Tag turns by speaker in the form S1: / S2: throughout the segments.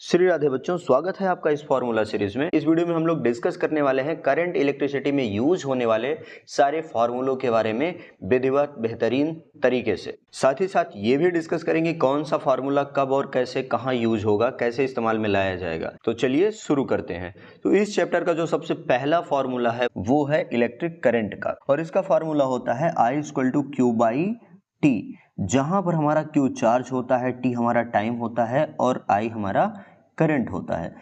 S1: श्री राधे बच्चों, स्वागत है आपका इस फॉर्मूला सीरीज में। इस वीडियो में हम लोग डिस्कस करने वाले हैं करंट इलेक्ट्रिसिटी में यूज होने वाले सारे फॉर्मूलों के बारे में विधिवत बेहतरीन तरीके से। साथ ही साथ ये भी डिस्कस करेंगे कौन सा फॉर्मूला कब और कैसे कहाँ यूज होगा, कैसे इस्तेमाल में लाया जाएगा। तो चलिए शुरू करते हैं। तो इस चैप्टर का जो सबसे पहला फॉर्मूला है वो है इलेक्ट्रिक करंट का, और इसका फॉर्मूला होता है I = Q/T, जहां पर हमारा Q चार्ज होता है, T हमारा टाइम होता है और I हमारा करंट होता है।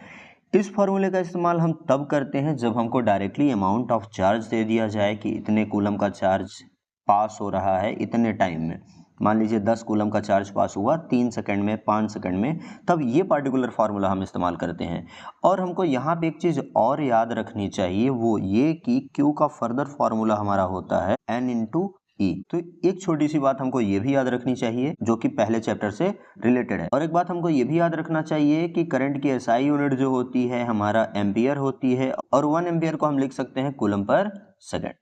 S1: इस फॉर्मूले का इस्तेमाल हम तब करते हैं जब हमको डायरेक्टली अमाउंट ऑफ चार्ज दे दिया जाए कि इतने कूलम का चार्ज पास हो रहा है इतने टाइम में। मान लीजिए 10 कूलम का चार्ज पास हुआ 3 सेकंड में, 5 सेकंड में, तब ये पार्टिकुलर फार्मूला हम इस्तेमाल करते हैं। और हमको यहाँ पे एक चीज़ और याद रखनी चाहिए, वो ये कि Q का फर्दर फार्मूला हमारा होता है N × E। तो एक छोटी सी बात हमको ये भी याद रखनी चाहिए जो कि पहले चैप्टर से रिलेटेड है। और एक बात हमको ये भी याद रखना चाहिए कि करंट की SI यूनिट जो होती है हमारा एम्पियर होती है, और 1 एम्पियर को हम लिख सकते हैं कूलम पर सेकंड।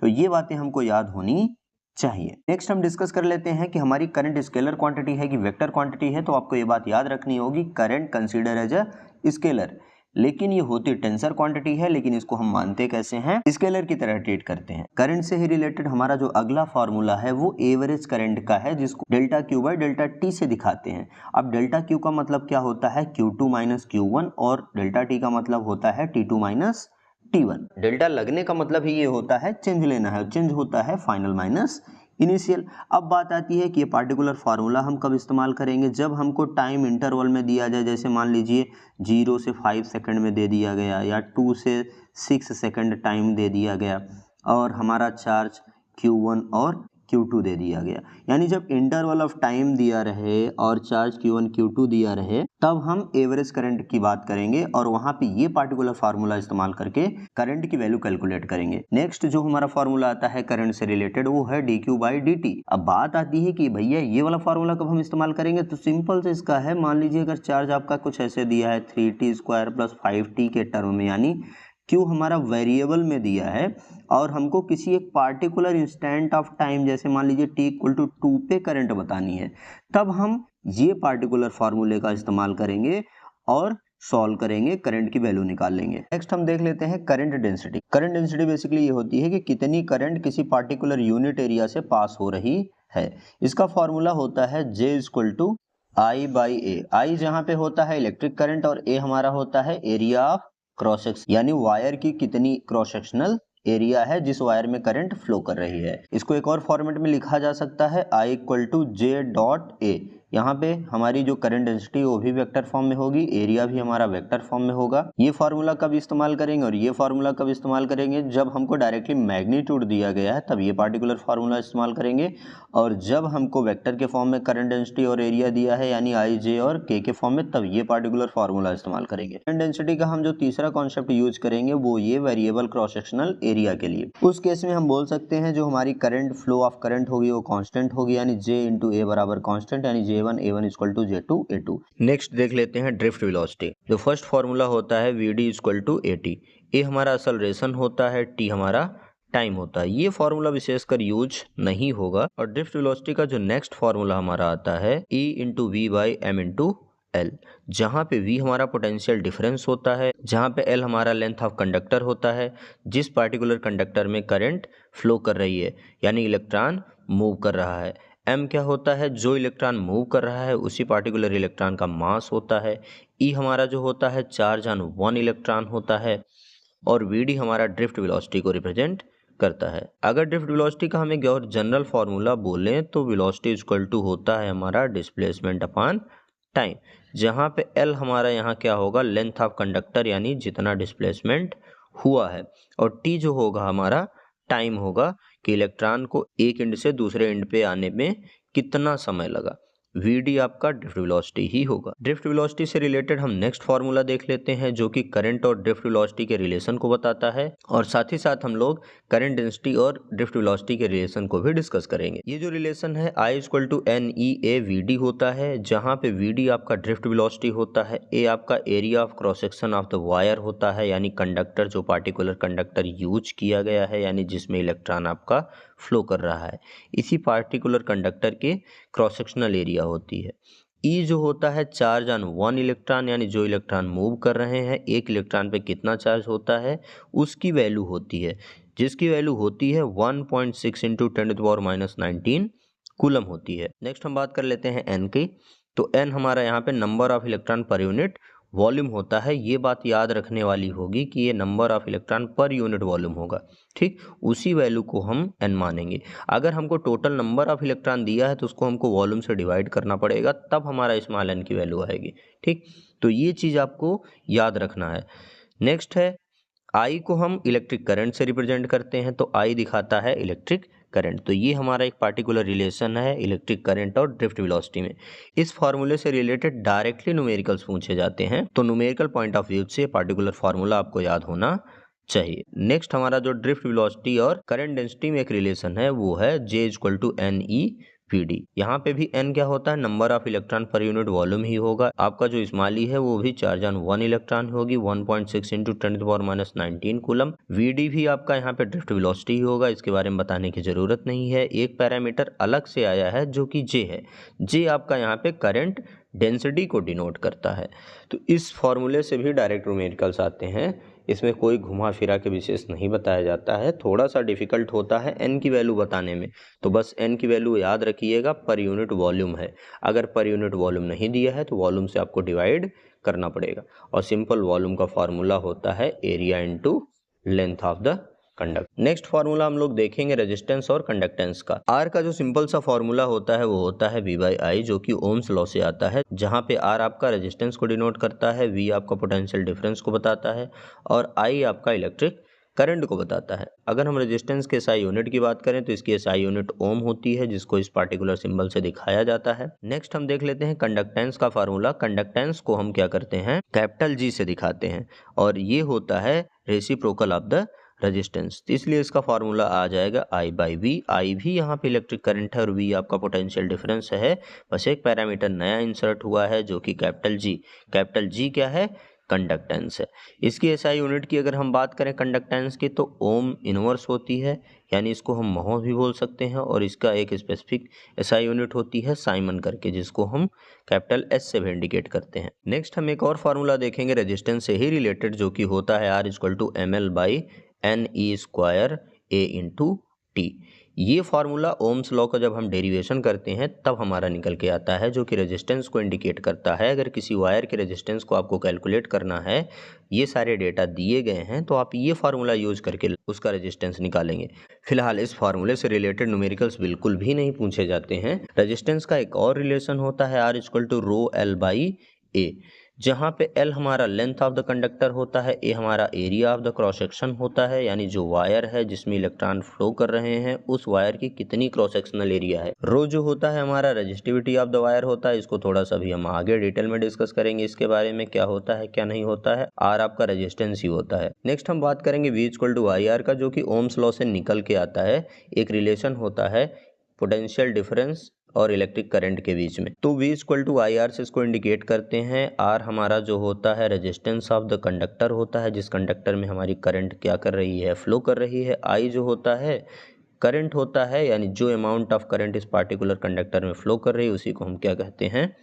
S1: तो ये बातें हमको याद होनी चाहिए। नेक्स्ट हम डिस्कस कर लेते हैं कि हमारी करंट स्केलर क्वांटिटी है कि वेक्टर क्वांटिटी है। तो आपको ये बात याद रखनी होगी, current consider as a scalar, लेकिन ये होती टेंसर क्वांटिटी है, लेकिन इसको हम मानते कैसे हैं, स्केलर की तरह ट्रीट करते हैं। करंट से ही रिलेटेड हमारा जो अगला फॉर्मूला है वो एवरेज करंट का है, जिसको डेल्टा Q/Δt से दिखाते हैं। अब डेल्टा Q का मतलब क्या होता है, Q2 - Q1, और डेल्टा T का मतलब होता है T2 - T1। डेल्टा लगने का मतलब ही ये होता है चेंज लेना है, चेंज होता है फाइनल माइनस इनिशियल। अब बात आती है कि ये पार्टिकुलर फार्मूला हम कब इस्तेमाल करेंगे, जब हमको टाइम इंटरवल में दिया जाए। जैसे मान लीजिए 0 से 5 सेकंड में दे दिया गया, या 2 से 6 सेकंड टाइम दे दिया गया, और हमारा चार्ज Q1 और Q2 दे दिया गया। यानी जब इंटरवल ऑफ टाइम दिया रहे और चार्ज Q1 Q2 दिया रहे, तब हम एवरेज करंट की बात करेंगे, और वहां पे ये पार्टिकुलर फार्मूला इस्तेमाल करके करंट की वैल्यू कैलकुलेट करेंगे। नेक्स्ट जो हमारा फार्मूला आता है करंट से रिलेटेड वो है dQ/dt। अब बात आती है कि भैया ये वाला फार्मूला कब हम इस्तेमाल करेंगे, तो सिंपल से इसका है, मान लीजिए अगर चार्ज आपका कुछ ऐसे दिया है 3t² + 5t के टर्म में, यानी Q हमारा वेरिएबल में दिया है, और हमको किसी एक पार्टिकुलर इंस्टेंट ऑफ टाइम, जैसे मान लीजिए t = 2 पे करंट बतानी है, तब हम ये पार्टिकुलर फार्मूले का इस्तेमाल करेंगे और सॉल्व करेंगे, करंट की वैल्यू निकाल लेंगे। नेक्स्ट हम देख लेते हैं current density. Current density basically ये होती है कि कितनी करंट किसी पार्टिकुलर यूनिट एरिया से पास हो रही है। इसका फॉर्मूला होता है J = I/A। I जहाँ पे होता है इलेक्ट्रिक करंट, और A हमारा होता है एरिया ऑफ क्रॉस सेक्शन, यानी वायर की कितनी क्रॉस सेक्शनल एरिया है जिस वायर में करंट फ्लो कर रही है। इसको एक और फॉर्मेट में लिखा जा सकता है I = J.A। यहाँ पे हमारी जो करंट डेंसिटी वो भी वेक्टर फॉर्म में होगी, एरिया भी हमारा वेक्टर फॉर्म में होगा। ये फार्मूला कब इस्तेमाल करेंगे और ये फार्मूला कब इस्तेमाल करेंगे, जब हमको डायरेक्टली मैग्नीट्यूड दिया गया है तब ये पार्टिकुलर फार्मूला इस्तेमाल करेंगे, और जब हमको वेक्टर के फॉर्म में करंट डेंसिटी और एरिया दिया है यानी I, J और K के फॉर्म में, तब ये पार्टिकुलर फार्मूला इस्तेमाल करेंगे। करंट डेंसिटी का हम जो तीसरा कॉन्सेप्ट यूज करेंगे वो ये वेरिएबल क्रॉस सेक्शनल एरिया के लिए। उस केस में हम बोल सकते हैं जो हमारी करंट फ्लो ऑफ करंट होगी वो कांस्टेंट होगी, यानी J × A बराबर कांस्टेंट, यानी J1 = J2 A2। नेक्स्ट देख लेते हैं ड्रिफ्ट वेलोसिटी। जो फर्स्ट फार्मूला होता है VD = AT। A हमारा एक्सेलरेशन होता है, T हमारा टाइम होता है। ये फार्मूला विशेषकर यूज नहीं होगा। और ड्रिफ्ट वेलोसिटी का जो नेक्स्ट फार्मूला हमारा आता है E × V/m × L, जहाँ पे V हमारा पोटेंशियल डिफरेंस होता है, जहाँ पे L हमारा लेंथ ऑफ कंडक्टर होता है, जिस पार्टिकुलर कंडक्टर में करंट फ्लो कर रही है, यानी इलेक्ट्रॉन मूव कर रहा है। M क्या होता है, जो इलेक्ट्रॉन मूव कर रहा है उसी पार्टिकुलर इलेक्ट्रॉन का मास होता है। E हमारा जो होता है चार्ज ऑन 1 इलेक्ट्रॉन होता है, और VD हमारा ड्रिफ्ट वेलोसिटी को रिप्रेजेंट करता है। अगर ड्रिफ्ट वेलोसिटी का हम एक और जनरल फार्मूला बोलें तो वेलोसिटी = होता है हमारा डिस्प्लेसमेंट अपॉन टाइम, जहाँ पे L हमारा यहाँ क्या होगा, लेंथ ऑफ कंडक्टर, यानी जितना डिस्प्लेसमेंट हुआ है, और T जो होगा हमारा टाइम होगा कि इलेक्ट्रॉन को एक एंड से दूसरे एंड पे आने में कितना समय लगा। VD आपका ड्रिफ्ट वेलोसिटी ही होगा। ड्रिफ्ट वेलोसिटी से रिलेटेड हम नेक्स्ट फार्मूला देख लेते हैं जो कि करंट और ड्रिफ्ट वेलोसिटी के रिलेशन को बताता है, और साथ ही साथ हम लोग करंट डेंसिटी और ड्रिफ्ट वेलोसिटी के रिलेशन को भी डिस्कस करेंगे। ये जो रिलेशन है I = NEAVD होता है, जहाँ पे VD आपका ड्रिफ्ट वेलोसिटी होता है, A आपका area of cross section of the wire होता है, यानी कंडक्टर, जो पार्टिकुलर कंडक्टर यूज किया गया है, यानी जिसमें इलेक्ट्रॉन आपका फ्लो कर रहा है, इसी पार्टिकुलर कंडक्टर के क्रॉस सेक्शनल एरिया होती है। ई जो होता है चार्ज ऑन वन इलेक्ट्रॉन, यानी जो इलेक्ट्रॉन मूव कर रहे हैं एक इलेक्ट्रॉन पे कितना चार्ज होता है उसकी वैल्यू होती है, जिसकी वैल्यू होती है 1.6 इंटू 10⁻⁻19 कूलम होती है। नेक्स्ट हम बात कर लेते हैं एन की। तो एन हमारा यहाँ पे number of electron per unit volume होता है। ये बात याद रखने वाली होगी कि ये number of electron per unit volume होगा, ठीक। उसी वैल्यू को हम एन मानेंगे। अगर हमको टोटल नंबर ऑफ इलेक्ट्रॉन दिया है तो उसको हमको वॉल्यूम से डिवाइड करना पड़ेगा, तब हमारा स्मॉल एन की वैल्यू आएगी, ठीक। तो ये चीज़ आपको याद रखना है। नेक्स्ट है आई को हम इलेक्ट्रिक करंट से रिप्रेजेंट करते हैं, तो आई दिखाता है इलेक्ट्रिक करंट। तो ये हमारा एक पार्टिकुलर रिलेशन है इलेक्ट्रिक करंट और ड्रिफ्ट वेलोसिटी में। इस फॉर्मूले से रिलेटेड डायरेक्टली न्यूमेरिकल्स पूछे जाते हैं, तो न्यूमेरिकल पॉइंट ऑफ व्यू से पार्टिकुलर फार्मूला आपको याद होना चाहिए। नेक्स्ट हमारा जो ड्रिफ्ट वेलोसिटी और करंट डेंसिटी में एक रिलेशन है वो है J=NE/PD। यहाँ पे भी n क्या होता है, number of electron per unit volume ही होगा। आपका जो स्मॉली है वो भी चार्ज ऑन वन इलेक्ट्रॉन होगी, 1.6 इंटू 10⁻⁻19 कूलम। VD भी आपका यहाँ पे ड्रिफ्ट वेलोसिटी ही होगा, इसके बारे में बताने की जरूरत नहीं है। एक पैरामीटर अलग से आया है जो कि J है। J आपका यहाँ पे करंट डेंसिटी को डिनोट करता है। तो इस फॉर्मूले से भी डायरेक्ट न्यूमेरिकल्स आते हैं, इसमें कोई घुमा फिरा के विशेष नहीं बताया जाता है। थोड़ा सा डिफिकल्ट होता है n की वैल्यू बताने में, तो बस n की वैल्यू याद रखिएगा, पर यूनिट वॉल्यूम है। अगर पर यूनिट वॉल्यूम नहीं दिया है तो वॉल्यूम से आपको डिवाइड करना पड़ेगा, और सिंपल वॉल्यूम का फॉर्मूला होता है area into length of the conduct. Next formula हम लोग देखेंगे रेजिस्टेंस और कंडक्टेंस का। आर का जो सिंपल सा फार्मूला होता है वो होता है V/I, जो कि ओम्स लॉ से आता है, जहां पे आर आपका रेजिस्टेंस को डिनोट करता है, V आपका पोटेंशियल डिफरेंस को बताता है, और I आपका इलेक्ट्रिक करंट को बताता है। अगर हम रेजिस्टेंस के SI यूनिट की बात करें तो इसकी SI यूनिट ओम होती है, जिसको इस पार्टिकुलर सिंबल से दिखाया जाता है। नेक्स्ट हम देख लेते हैं कंडक्टेंस का फार्मूला। कंडक्टेंस को हम क्या करते हैं, कैपिटल G से दिखाते हैं, और ये होता है रेसिप्रोकल ऑफ द रेजिस्टेंस। इसलिए इसका फार्मूला आ जाएगा I/V। I भी यहाँ पे इलेक्ट्रिक करंट है और V आपका पोटेंशियल डिफरेंस है। बस एक पैरामीटर नया इंसर्ट हुआ है जो कि कैपिटल G। कैपिटल G क्या है, कंडक्टेंस है। इसकी SI यूनिट की अगर हम बात करें कंडक्टेंस की तो ओम इनवर्स होती है, यानी इसको हम महो भी बोल सकते हैं, और इसका एक स्पेसिफिक SI यूनिट होती है साइमन करके, जिसको हम कैपिटल S से भी इंडिकेट करते हैं। नेक्स्ट हम एक और फार्मूला देखेंगे रेजिस्टेंस से ही रिलेटेड, जो कि होता है R=ml/Ne² A/T। ये फार्मूला ओम्स लॉ का जब हम डेरिवेशन करते हैं तब हमारा निकल के आता है, जो कि रेजिस्टेंस को इंडिकेट करता है। अगर किसी वायर के रेजिस्टेंस को आपको कैलकुलेट करना है, ये सारे डेटा दिए गए हैं, तो आप ये फार्मूला यूज करके उसका रेजिस्टेंस निकालेंगे। फिलहाल इस फार्मूले से रिलेटेड न्यूमेरिकल्स बिल्कुल भी नहीं पूछे जाते हैं। रेजिस्टेंस का एक और रिलेशन होता है R=ρL/A, जहाँ पे L हमारा लेंथ ऑफ द कंडक्टर होता है, A हमारा area of the cross section होता है, यानी जो वायर है जिसमें इलेक्ट्रॉन फ्लो कर रहे हैं उस वायर की कितनी क्रॉस सेक्शनल एरिया है। रो जो होता है हमारा रेजिस्टिविटी ऑफ द वायर होता है, इसको थोड़ा सा भी हम आगे डिटेल में डिस्कस करेंगे इसके बारे में, क्या होता है क्या नहीं होता है। R आपका रेजिस्टेंस ही होता है। नेक्स्ट हम बात करेंगे V=IR का, जो कि ओम्स लॉ से निकल के आता है। एक रिलेशन होता है पोटेंशियल डिफरेंस और इलेक्ट्रिक करंट के बीच में, तो V=IR से इसको इंडिकेट करते हैं। R हमारा जो होता है रेजिस्टेंस ऑफ द कंडक्टर होता है, जिस कंडक्टर में हमारी करंट क्या कर रही है, फ्लो कर रही है। I जो होता है करंट होता है, यानी जो अमाउंट ऑफ करंट इस पार्टिकुलर कंडक्टर में फ्लो कर रही है उसी को हम क्या कहते हैं,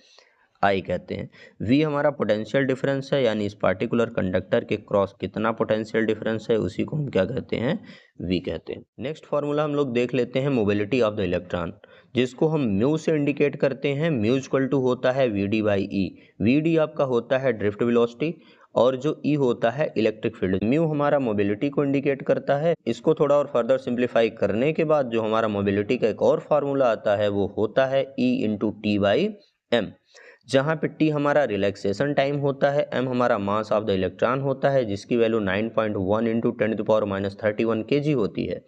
S1: I कहते हैं। V हमारा पोटेंशियल डिफरेंस है, यानी इस पार्टिकुलर कंडक्टर के क्रॉस कितना पोटेंशियल डिफरेंस है उसी को हम क्या कहते हैं, V कहते हैं। नेक्स्ट फार्मूला हम लोग देख लेते हैं मोबिलिटी ऑफ द इलेक्ट्रॉन, जिसको हम म्यू से इंडिकेट करते हैं। म्यू होता है VD/E। VD आपका होता है ड्रिफ्ट वेलोसिटी, और जो E होता है इलेक्ट्रिक फील्ड। म्यू हमारा मोबिलिटी को इंडिकेट करता है। इसको थोड़ा और फर्दर सिंप्लीफाई करने के बाद जो हमारा मोबिलिटी का एक और फार्मूला आता है वो होता है E/T/m, जहाँ पे T हमारा रिलैक्सेशन टाइम होता है, M हमारा मास ऑफ द इलेक्ट्रॉन होता है, जिसकी वैल्यू 9.1 इंटू 10⁻31 kg होती है।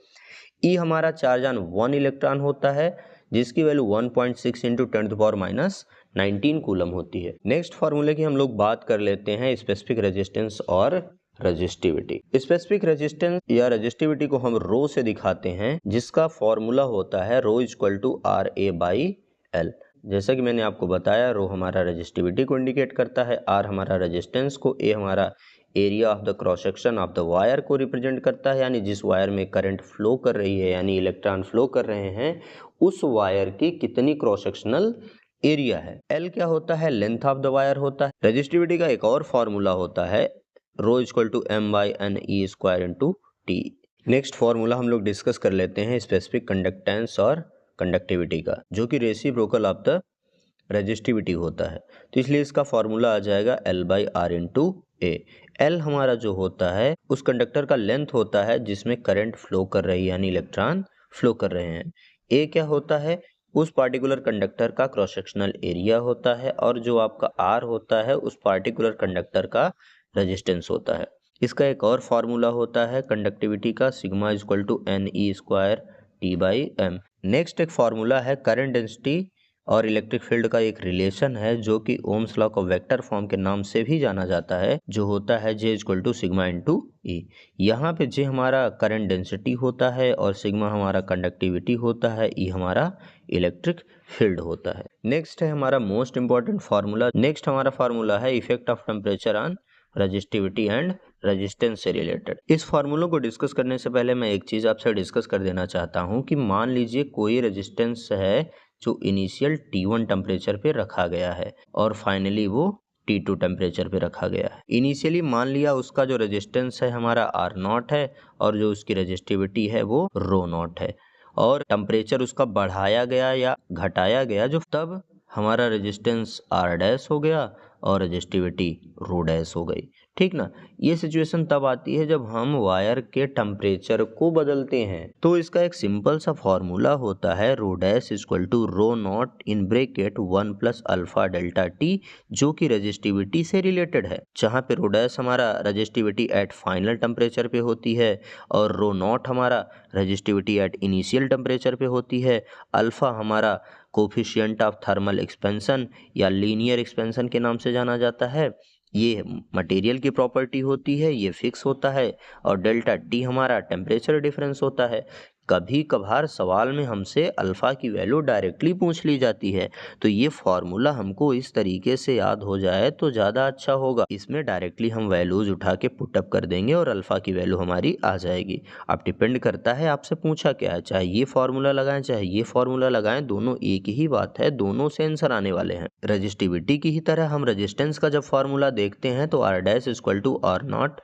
S1: E हमारा चार्ज ऑन वन इलेक्ट्रॉन होता है, जिसकी वैल्यू 1.6 इंटू 10⁻19 कूलम होती है। नेक्स्ट फार्मूले की हम लोग बात कर लेते हैं स्पेसिफिक रेजिस्टेंस और रेजिस्टिविटी। स्पेसिफिक रेजिस्टेंस या रेजिस्टिविटी को हम रो से दिखाते हैं, जिसका फॉर्मूला होता है ρ=RA/L। जैसा कि मैंने आपको बताया, रो हमारा रेजिस्टिविटी को इंडिकेट करता है, R हमारा रेजिस्टेंस को, A हमारा area of the cross section of the wire को रिप्रेजेंट करता है, यानी जिस वायर में करंट फ्लो कर रही है, यानी इलेक्ट्रॉन फ्लो कर रहे हैं, उस वायर की कितनी क्रॉस सेक्शनल एरिया है। एल क्या होता है, लेंथ ऑफ द वायर होता है। रेजिस्टिविटी का एक और फॉर्मूला होता है rho equal to M by N E square into T. Next formula हम लोग डिस्कस कर लेते हैं स्पेसिफिक कंडक्टेंस और कंडक्टिविटी का, जो कि रेसिप्रोकल ऑफ द रेजिस्टिविटी होता है। तो इसलिए इसका फॉर्मूला आ जाएगा L by R into A. L हमारा जो होता है उस कंडक्टर का लेंथ होता है जिसमें करंट फ्लो कर रही है, यानी इलेक्ट्रॉन फ्लो कर रहे हैं। ए क्या होता है, उस पार्टिकुलर कंडक्टर का क्रॉस सेक्शनल एरिया होता है, और जो आपका आर होता है उस पार्टिकुलर कंडक्टर का रेजिस्टेंस होता है। इसका एक और फॉर्मूला होता है कंडक्टिविटी का, sigma is equal to n E square t by m. Next एक फॉर्मूला है करंट डेंसिटी और इलेक्ट्रिक फील्ड का एक रिलेशन है, जो कि ओम्स लॉ को वेक्टर फॉर्म के नाम से भी जाना जाता है, जो होता है J equal to sigma into ई। यहाँ पे जे हमारा करंट डेंसिटी होता है और सिग्मा हमारा कंडक्टिविटी होता है, ई हमारा इलेक्ट्रिक फील्ड होता है। नेक्स्ट है हमारा मोस्ट इंपॉर्टेंट फार्मूला। नेक्स्ट हमारा फार्मूला है effect of temperature on resistivity and resistance से रिलेटेड। इस फार्मूलों को डिस्कस करने से पहले मैं एक चीज आपसे डिस्कस कर देना चाहता हूँ कि मान लीजिए कोई रेजिस्टेंस है जो इनिशियल T1 टेम्परेचर पे रखा गया है और फाइनली वो T2 टेम्परेचर पे रखा गया है। इनिशियली मान लिया उसका जो रेजिस्टेंस है हमारा R0 है और जो उसकी रेजिस्टिविटी है वो ρ0 है, और टेम्परेचर उसका बढ़ाया गया या घटाया गया जो तब हमारा रेजिस्टेंस R डैश हो गया और रेजिस्टिविटी ρ डैश हो गई। ठीक ना। ये सिचुएशन तब आती है जब हम वायर के टेम्परेचर को बदलते हैं। तो इसका एक सिंपल सा फॉर्मूला होता है rho dash equal to rho naught in bracket 1 plus alpha delta t, जो कि रेजिस्टिविटी से रिलेटेड है, जहाँ पे रो डैश हमारा रेजिस्टिविटी एट फाइनल टेम्परेचर पे होती है और रो नॉट हमारा रेजिस्टिविटी एट इनिशियल टेम्परेचर पे होती है। अल्फा हमारा कोफिशिएंट ऑफ थर्मल एक्सपेंशन या लीनियर एक्सपेंशन के नाम से जाना जाता है। ये मटेरियल की प्रॉपर्टी होती है, ये फिक्स होता है। और डेल्टा टी हमारा टेम्परेचर डिफरेंस होता है। कभी कभार सवाल में हमसे अल्फा की वैल्यू डायरेक्टली पूछ ली जाती है, तो ये फॉर्मूला हमको इस तरीके से याद हो जाए तो ज़्यादा अच्छा होगा। इसमें डायरेक्टली हम वैल्यूज उठा के पुटअप कर देंगे और अल्फा की वैल्यू हमारी आ जाएगी। अब डिपेंड करता है आपसे पूछा क्या है, चाहे ये फॉर्मूला लगाएं चाहे ये फॉर्मूला लगाएं, दोनों एक ही बात है, दोनों से आंसर आने वाले हैं। रजिस्टिविटी की ही तरह हम रेजिस्टेंस का जब फॉर्मूला देखते हैं तो R dash equal to R naught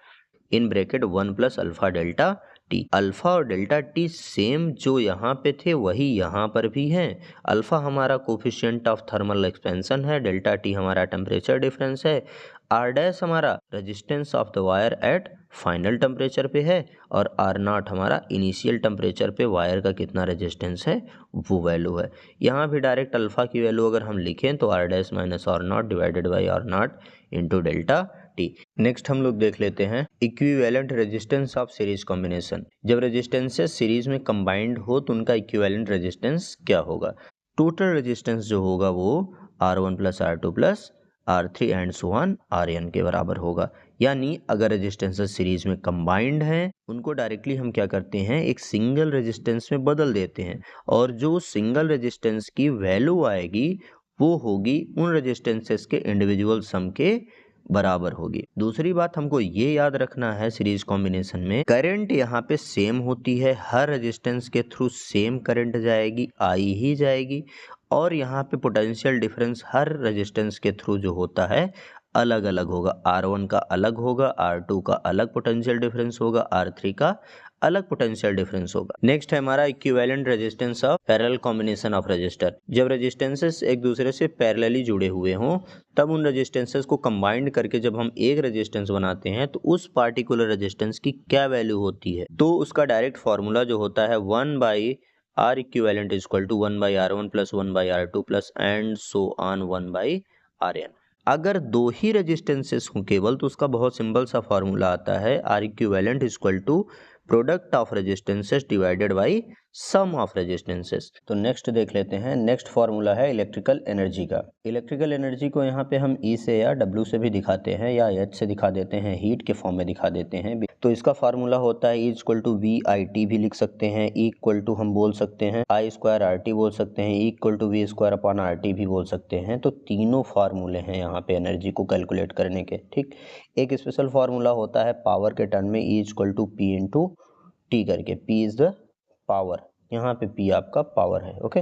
S1: in bracket 1 plus alpha delta t. Alpha और डेल्टा टी सेम जो यहाँ पे थे वही यहाँ पर भी हैं। अल्फा हमारा कोफिशिएंट ऑफ थर्मल एक्सपेंशन है, डेल्टा टी हमारा टेम्परेचर डिफरेंस है, आर डैश हमारा resistance of the wire eight final temperature पे है, और आर नॉट हमारा इनिशियल टेम्परेचर पे वायर का कितना रेजिस्टेंस है वो वैल्यू है। यहाँ भी डायरेक्ट अल्फा की वैल्यू अगर हम लिखें तो R dash minus R naught divided by R naught into delta t. Next हम लोग देख लेते हैं equivalent resistance of series combination. जब रेजिस्टेंसेस सीरीज में कंबाइंड हो तो उनका इक्विवेलेंट रेजिस्टेंस क्या होगा। टोटल रेजिस्टेंस जो होगा वो R1 plus R2 plus R3 and so on Rn के बराबर होगा। यानी अगर रेजिस्टेंसेस सीरीज में कंबाइंड हैं उनको डायरेक्टली हम क्या करते हैं, एक सिंगल रेजिस्टेंस में बदल देते हैं, और जो सिंगल रेजिस्टेंस की वैल्यू आएगी वो होगी उन रेजिस्टेंसेस के इंडिविजुअल सम के बराबर होगी। दूसरी बात हमको ये याद रखना है, सीरीज कॉम्बिनेशन में करंट यहाँ पे सेम होती है, हर रेजिस्टेंस के थ्रू सेम करंट जाएगी, आई ही जाएगी, और यहाँ पे पोटेंशियल डिफरेंस हर रेजिस्टेंस के थ्रू जो होता है अलग अलग होगा। R1 का अलग होगा, R2 का अलग पोटेंशियल डिफरेंस होगा, R3 का अलग पोटेंशियल डिफरेंस होगा। नेक्स्ट है हमारा equivalent resistance of parallel combination of resistor. जब रेजिस्टेंसेस एक दूसरे से पैरेलली जुड़े हुए हों तब उन रेजिस्टेंसेस को कंबाइंड करके जब हम एक रेजिस्टेंस बनाते हैं तो उस पार्टिकुलर रेजिस्टेंस की क्या वैल्यू होती है, तो उसका डायरेक्ट फॉर्मूला जो होता है 1 by R equivalent equal to 1 by R1 plus 1 by R2 plus and so on 1 by Rn। अगर दो ही रेजिस्टेंसेस हों केवल तो उसका बहुत सिंपल सा फॉर्मूला आता है R equivalent equal to product of resistances divided by sum of resistances. तो नेक्स्ट देख लेते हैं, नेक्स्ट फॉर्मूला है इलेक्ट्रिकल एनर्जी का। इलेक्ट्रिकल एनर्जी को यहाँ पे हम E से या W से भी दिखाते हैं या H से दिखा देते हैं, हीट के फॉर्म में दिखा देते हैं। तो इसका फार्मूला होता है E इक्वल टू VIT भी लिख सकते हैं, E इक्वल टू हम बोल सकते हैं I स्क्वायर RT बोल सकते हैं, E equal to V square upon RT भी बोल सकते हैं। तो तीनों फार्मूले हैं यहाँ पे एनर्जी को कैलकुलेट करने के। ठीक, एक स्पेशल फार्मूला होता है पावर के टर्म में E equal to P into t करके, P इज द पावर, यहाँ पे P आपका पावर है। ओके,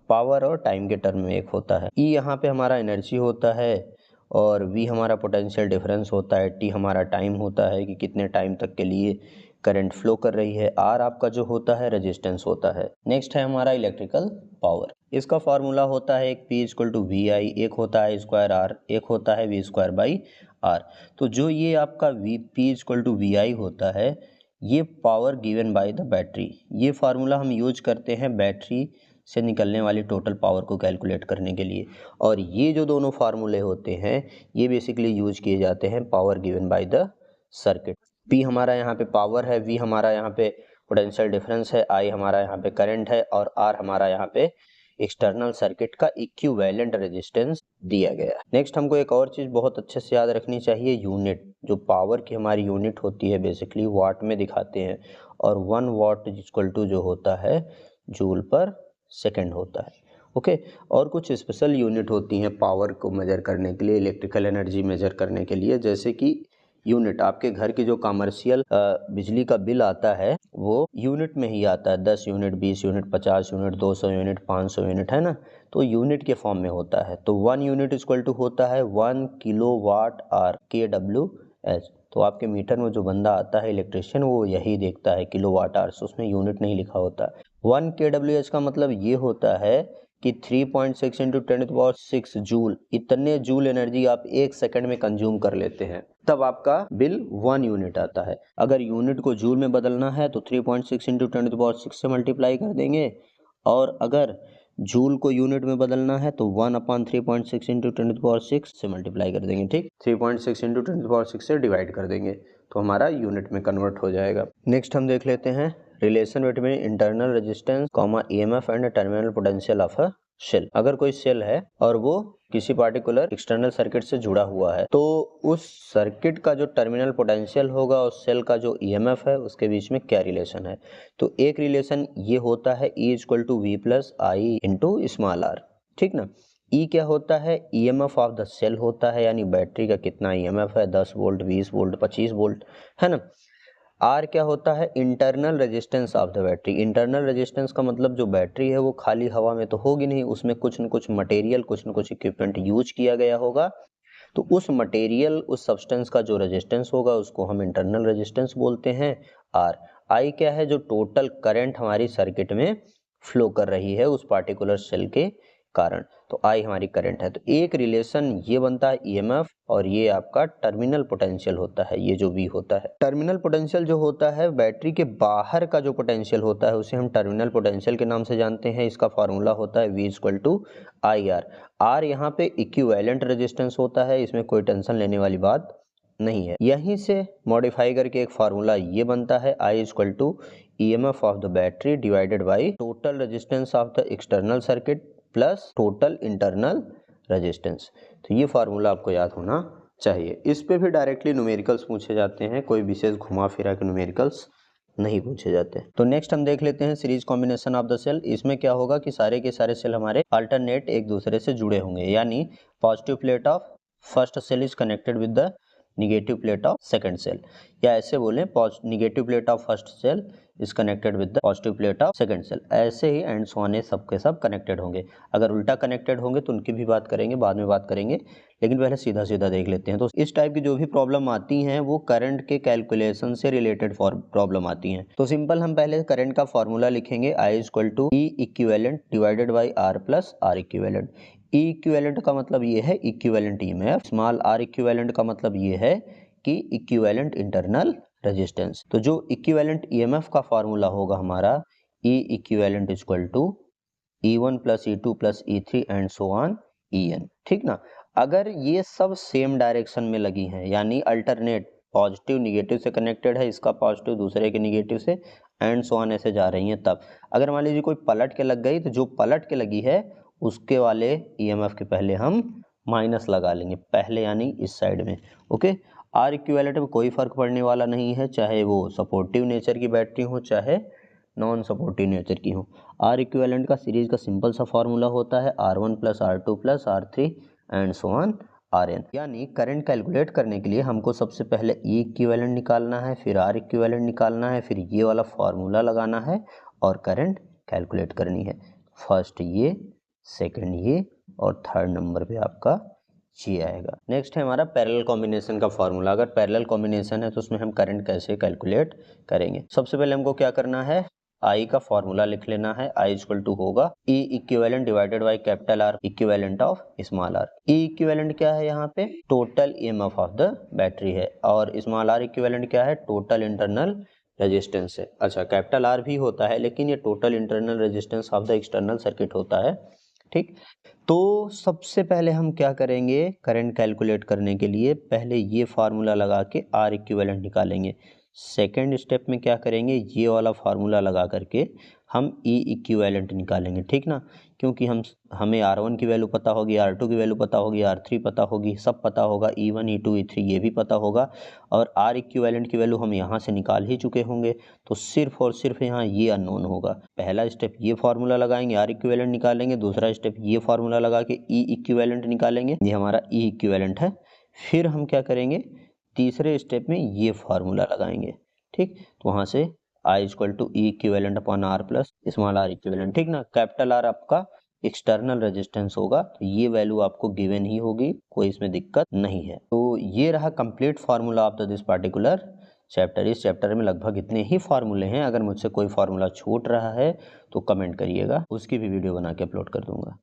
S1: पावर और टाइम के टर्म में एक होता है। ई यहाँ पे हमारा एनर्जी होता है और वी हमारा पोटेंशियल डिफरेंस होता है, टी हमारा टाइम होता है कि कितने टाइम तक के लिए करंट फ्लो कर रही है, आर आपका जो होता है रेजिस्टेंस होता है। नेक्स्ट है हमारा इलेक्ट्रिकल पावर। इसका फॉर्मूला होता है एक P इक्वल टू वी आई, एक होता है स्क्वायर आर, एक होता है वी स्क्वायर बाई आर। तो जो ये आपका P इक्वल टू वी आई होता है, ये power given by the battery. ये फार्मूला हम यूज करते हैं बैटरी से निकलने वाली टोटल पावर को कैलकुलेट करने के लिए। और ये जो दोनों फार्मूले होते हैं ये बेसिकली यूज किए जाते हैं power given by the circuit. P हमारा यहाँ पे पावर है, V हमारा यहाँ पे पोटेंशियल डिफरेंस है, I हमारा यहाँ पे करंट है और R हमारा यहाँ पे एक्सटर्नल सर्किट का इक्विवेलेंट रेजिस्टेंस दिया गया है। नेक्स्ट हमको एक और चीज बहुत अच्छे से याद रखनी चाहिए, यूनिट। जो पावर की हमारी यूनिट होती है बेसिकली वाट में दिखाते हैं और 1 वाट इक्वल टू जो होता है जूल पर सेकेंड होता है। ओके और कुछ स्पेशल यूनिट होती हैं पावर को मेजर करने के लिए, इलेक्ट्रिकल एनर्जी मेजर करने के लिए, जैसे कि यूनिट। आपके घर की जो कमर्शियल बिजली का बिल आता है वो यूनिट में ही आता है, 10 unit, 20 unit, 50 unit, 200 unit, 500 unit, है ना। तो यूनिट के फॉर्म में होता है। तो 1 यूनिट इक्वल टू होता है 1 किलोवाट आर, KWH। तो आपके मीटर में जो बंदा आता है इलेक्ट्रिशियन वो यही देखता है किलोवाट आवर्स, उसमें यूनिट नहीं लिखा होता। 1 kWh का मतलब ये होता है कि 3.6 इंटू 10⁶ जूल, इतने जूल एनर्जी आप एक सेकंड में कंज्यूम कर लेते हैं, तब आपका बिल 1 यूनिट आता है। अगर यूनिट को जूल में बदलना है तो 3.6 इंटू 10⁶ से मल्टीप्लाई कर देंगे, और अगर जूल को यूनिट में बदलना है तो 1/3.6 इंटू 10⁶ से मल्टीप्लाई कर देंगे, ठीक। 3.6 इंटू 10⁶ से डिवाइड कर देंगे तो हमारा यूनिट में कन्वर्ट हो जाएगा। नेक्स्ट हम देख लेते हैं relation between internal resistance EMF and terminal potential of a cell. अगर कोई सेल है और वो किसी पार्टिकुलर एक्सटर्नल सर्किट से जुड़ा हुआ है तो उस सर्किट का जो टर्मिनल पोटेंशियल होगा और सेल का जो EMF है उसके बीच में क्या रिलेशन है। तो एक रिलेशन ये होता है E equal to V plus I into small r, ठीक ना। E क्या होता है, EMF ऑफ द सेल होता है, यानी बैटरी का कितना EMF है, 10 वोल्ट, 20 वोल्ट, 25 वोल्ट, है ना। आर क्या होता है, internal resistance of the battery. Internal resistance का मतलब जो बैटरी है वो खाली हवा में तो होगी नहीं, उसमें कुछ न कुछ मटेरियल, कुछ न कुछ इक्विपमेंट यूज किया गया होगा। तो उस मटेरियल, उस सब्सटेंस का जो रेजिस्टेंस होगा उसको हम इंटरनल रेजिस्टेंस बोलते हैं, आर। आई क्या है, जो टोटल करंट हमारी सर्किट में फ्लो कर रही है उस पार्टिकुलर सेल के कारण, तो आई हमारी करंट है। तो एक रिलेशन ये बनता है EMF और ये आपका टर्मिनल पोटेंशियल होता है, ये जो V होता है। टर्मिनल पोटेंशियल जो होता है बैटरी के बाहर का जो पोटेंशियल होता है उसे हम टर्मिनल पोटेंशियल के नाम से जानते हैं। इसका फॉर्मूला होता है V equal to IR। R यहाँ पे इक्विवेलेंट रेजिस्टेंस होता है, इसमें कोई टेंशन लेने वाली बात नहीं है। यहीं से मॉडिफाई करके एक फार्मूला ये बनता है I equal to EMF of the battery divided by total resistance of the external circuit plus total internal resistance. तो ये फार्मूला आपको याद होना चाहिए। इस पे भी डायरेक्टली न्यूमेरिकल्स पूछे जाते हैं, कोई विशेष घुमा फिरा के न्यूमेरिकल्स नहीं पूछे जाते। तो नेक्स्ट हम देख लेते हैं series combination of the cell. इसमें क्या होगा कि सारे के सारे सेल हमारे अल्टरनेट एक दूसरे से जुड़े होंगे, यानी positive plate of first cell is connected with the negative plate of second cell, या ऐसे बोलें negative plate of first cell is connected with the positive plate of second cell. ऐसे ही एंड सो ऑन सब के सब connected होंगे। अगर उल्टा कनेक्टेड होंगे तो उनकी भी बात करेंगे, बाद में बात करेंगे, लेकिन पहले सीधा सीधा देख लेते हैं। तो इस टाइप की जो भी प्रॉब्लम आती हैं वो करंट के कैलकुलेशन से रिलेटेड प्रॉब्लम आती हैं। तो सिंपल हम पहले करंट का फॉर्मूला लिखेंगे, I equal to E equivalent divided by R plus R equivalent. E equivalent का मतलब ये है equivalent EMF, small r equivalent का मतलब ये है कि इक्विवेलेंट इंटरनल रेजिस्टेंस। तो जो इक्विवेलेंट EMF का फॉर्मूला होगा हमारा E equivalent equal to E1 plus E2 plus E3 and so on EN, ठीक ना। अगर ये सब सेम डायरेक्शन में लगी हैं, यानी अल्टरनेट, पॉजिटिव निगेटिव से कनेक्टेड है, इसका पॉजिटिव दूसरे के निगेटिव से एंड सो ऑन ऐसे जा रही हैं, तब अगर मान लीजिए कोई पलट के लग गई तो जो पलट के लगी है उसके वाले EMF के पहले हम माइनस लगा लेंगे, पहले यानी इस साइड में। ओके, R इक्विवेलेंट में कोई फर्क पड़ने वाला नहीं है, चाहे वो सपोर्टिव नेचर की बैटरी हो चाहे नॉन सपोर्टिव नेचर की हो। R इक्विवेलेंट का सीरीज का सिंपल सा फॉर्मूला होता है R1 plus R2 plus R3 and so on Rn। यानी करंट कैलकुलेट करने के लिए हमको सबसे पहले E इक्विवेलेंट निकालना है, फिर R इक्विवेलेंट निकालना है, फिर ये वाला फॉर्मूला लगाना है और करंट कैलकुलेट करनी है। फर्स्ट ये सेकंड ये और थर्ड नंबर पे आपका ये आएगा। नेक्स्ट है हमारा पैरेलल कॉम्बिनेशन का फॉर्मूला। अगर पैरेलल कॉम्बिनेशन है तो उसमें हम करंट कैसे कैलकुलेट करेंगे। सबसे पहले हमको क्या करना है, आई का फॉर्मूला लिख लेना है। आई इक्वल टू होगा E equivalent divided by capital R equivalent of small R. E equivalent क्या है, यहाँ पे total EMF of the battery है, और स्मॉल आर इक्विवेलेंट क्या है, टोटल इंटरनल रेजिस्टेंस है। अच्छा, कैपिटल आर भी होता है लेकिन ये total internal resistance of the external circuit होता है। ठीक, तो सबसे पहले हम क्या करेंगे, करंट कैलकुलेट करने के लिए पहले ये फार्मूला लगा के आर इक्विवेलेंट निकालेंगे। सेकेंड स्टेप में क्या करेंगे, ये वाला फार्मूला लगा करके हम ई इक्विवेलेंट निकालेंगे। ठीक ना, क्योंकि हमें R1 की वैल्यू पता होगी, R2 की वैल्यू पता होगी, R3 पता होगी, सब पता होगा, E1 E2 E3 ये भी पता होगा, और आर इक्विवेलेंट की वैल्यू हम यहाँ से निकाल ही चुके होंगे। तो सिर्फ और सिर्फ यहाँ ये अननोन होगा। पहला स्टेप ये फार्मूला लगाएंगे, आर इक्विवेलेंट निकालेंगे। दूसरा स्टेप ये फार्मूला लगा के ई इक्विवेलेंट निकालेंगे, ये हमारा ई इक्विवेलेंट है। फिर हम क्या करेंगे, तीसरे स्टेप में ये फार्मूला लगाएंगे। ठीक, तो वहाँ से I equal to E equivalent upon R plus small R equivalent. ठीक ना, कैपिटल आर आपका एक्सटर्नल रेजिस्टेंस होगा, तो ये वैल्यू आपको गिवन ही होगी, कोई इसमें दिक्कत नहीं है। तो ये रहा complete formula of this particular chapter. इस चैप्टर में लगभग इतने ही फार्मूले हैं। अगर मुझसे कोई फार्मूला छूट रहा है तो कमेंट करिएगा, उसकी भी वीडियो बना के अपलोड कर दूंगा।